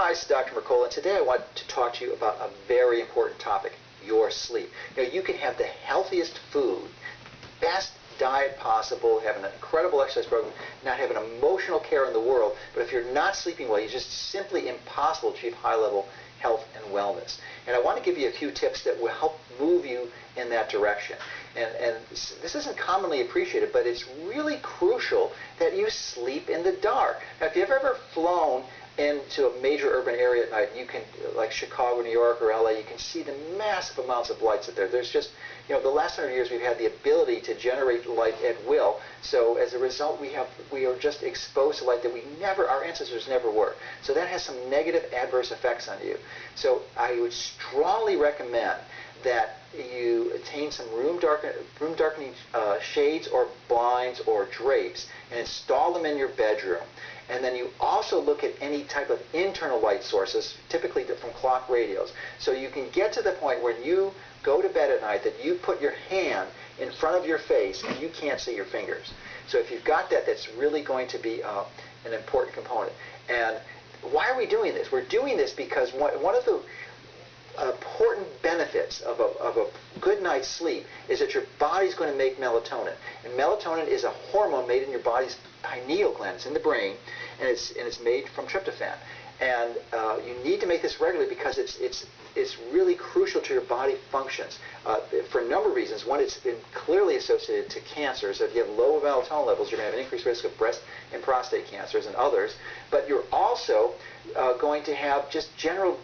Hi, it's Dr. Mercola, and today I want to talk to you about a very important topic, your sleep. You can have the healthiest food, best diet possible, have an incredible exercise program, not have an emotional care in the world, but if you're not sleeping well, it's just simply impossible to achieve high-level health and wellness. And I want to give you a few tips that will help move you in that direction. And this isn't commonly appreciated, but it's really crucial that you sleep in the dark. Now, if you've ever flown into a major urban area at night, you can, like Chicago, New York, or LA, you can see the massive amounts of lights out there. There's just, the last 100 years we've had the ability to generate light at will. So as a result, we are just exposed to light that our ancestors never were. So that has some negative adverse effects on you. So I would strongly recommend that you attain some room darkening shades or blinds or drapes and install them in your bedroom. And then you also look at any type of internal light sources, typically from clock radios. So you can get to the point where you go to bed at night that you put your hand in front of your face and you can't see your fingers. So if you've got that, that's really going to be an important component. And why are we doing this? We're doing this because one of the important benefits of a good night's sleep is that your body's going to make melatonin. And melatonin is a hormone made in your body's pineal gland. It's in the brain, and it's made from tryptophan. And you need to make this regularly because it's really crucial to your body functions for a number of reasons. One, it's been clearly associated to cancer. So if you have low melatonin levels, you're going to have an increased risk of breast and prostate cancers and others. But you're also going to have just general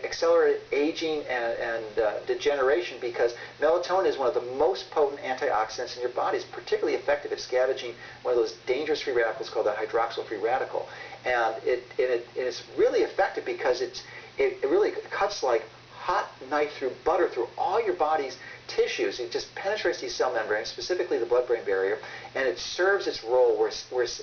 accelerated aging and degeneration, because melatonin is one of the most potent antioxidants in your body. It's particularly effective at scavenging one of those dangerous free radicals called the hydroxyl free radical. And it's really effective because it really cuts like hot knife through butter through all your body's tissues. It just penetrates these cell membranes, specifically the blood-brain barrier, and it serves its role where it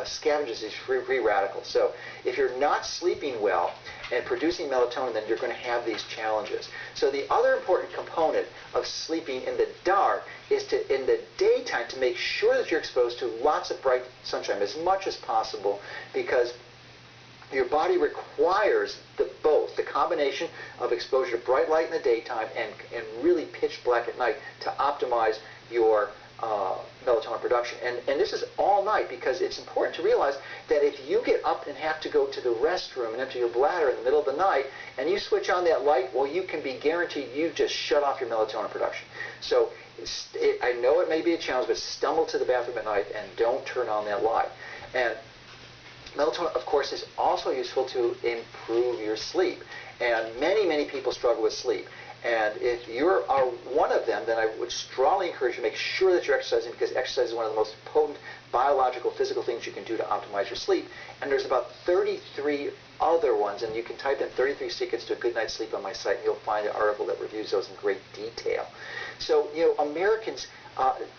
scavenges these free radicals. So if you're not sleeping well and producing melatonin, then you're going to have these challenges. So the other important component of sleeping in the dark is to, in the daytime, to make sure that you're exposed to lots of bright sunshine as much as possible, because your body requires both the combination of exposure to bright light in the daytime and really pitch black at night to optimize your melatonin production. And this is all night, because it's important to realize that if you get up and have to go to the restroom and empty your bladder in the middle of the night and you switch on that light, well, you can be guaranteed you've just shut off your melatonin production. So I know it may be a challenge, but stumble to the bathroom at night and don't turn on that light. And melatonin, of course, is also useful to improve your sleep. And many people struggle with sleep. And if you are one of them, then I would strongly encourage you to make sure that you're exercising, because exercise is one of the most potent biological, physical things you can do to optimize your sleep. And there's about 33 other ones, and you can type in 33 secrets to a good night's sleep on my site, and you'll find an article that reviews those in great detail. So, Americans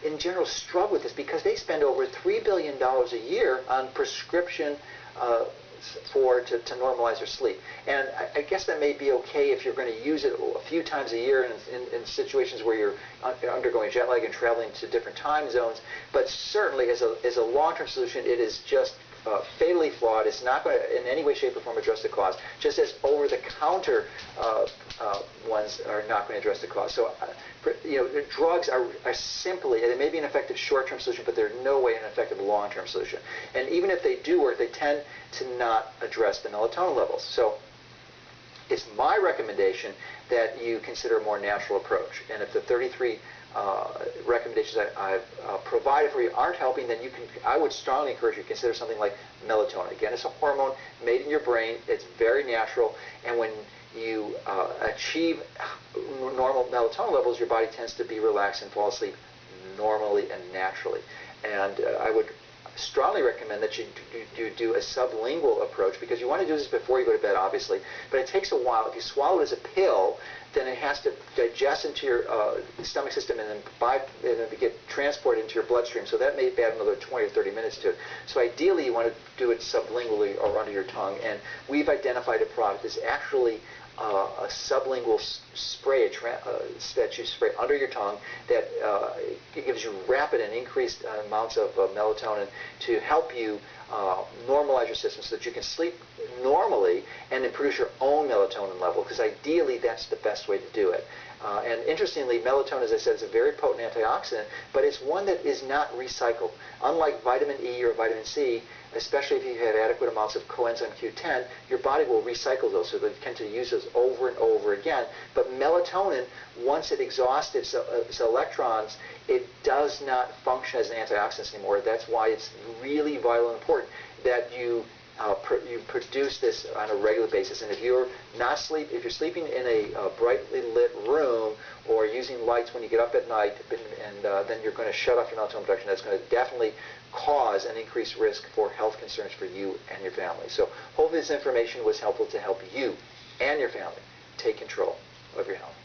in general struggle with this because they spend over $3 billion a year on prescription to normalize their sleep. And I guess that may be okay if you're going to use it a few times a year in situations where you're undergoing jet lag and traveling to different time zones. But certainly as a long-term solution, it is just fatally flawed. It's not going to in any way, shape, or form address the cause, just as over-the-counter ones are not going to address the cause. So, drugs are simply, they may be an effective short-term solution, but they're no way an effective long-term solution. And even if they do work, they tend to not address the melatonin levels. So it's my recommendation that you consider a more natural approach. And if the 33 recommendations I've provided for you aren't helping, then I would strongly encourage you to consider something like melatonin. Again, it's a hormone made in your brain. It's very natural, and when you achieve normal melatonin levels, your body tends to be relaxed and fall asleep normally and naturally. And I would strongly recommend that you do a sublingual approach, because you want to do this before you go to bed, obviously, but it takes a while. If you swallow it as a pill, then it has to digest into your stomach system and then get transported into your bloodstream. So that may add another 20 or 30 minutes to it. So ideally, you want to do it sublingually or under your tongue. And we've identified a product that's actually a sublingual spray that you spray under your tongue that it gives you rapid and increased amounts of melatonin to help you normalize your system so that you can sleep normally and then produce your own melatonin level, because ideally that's the best way to do it. And interestingly, melatonin, as I said, is a very potent antioxidant, but it's one that is not recycled. Unlike vitamin E or vitamin C, especially if you have adequate amounts of coenzyme Q10, your body will recycle those, so they tend to use those over and over again. But melatonin, once it exhausts its electrons, it does not function as an antioxidant anymore. That's why it's really vital and important that you produce this on a regular basis. And if you're sleeping in a brightly lit room or using lights when you get up at night, and then you're going to shut off your melatonin production, that's going to definitely cause an increased risk for health concerns for you and your family. So hopefully this information was helpful to help you and your family take control of your health.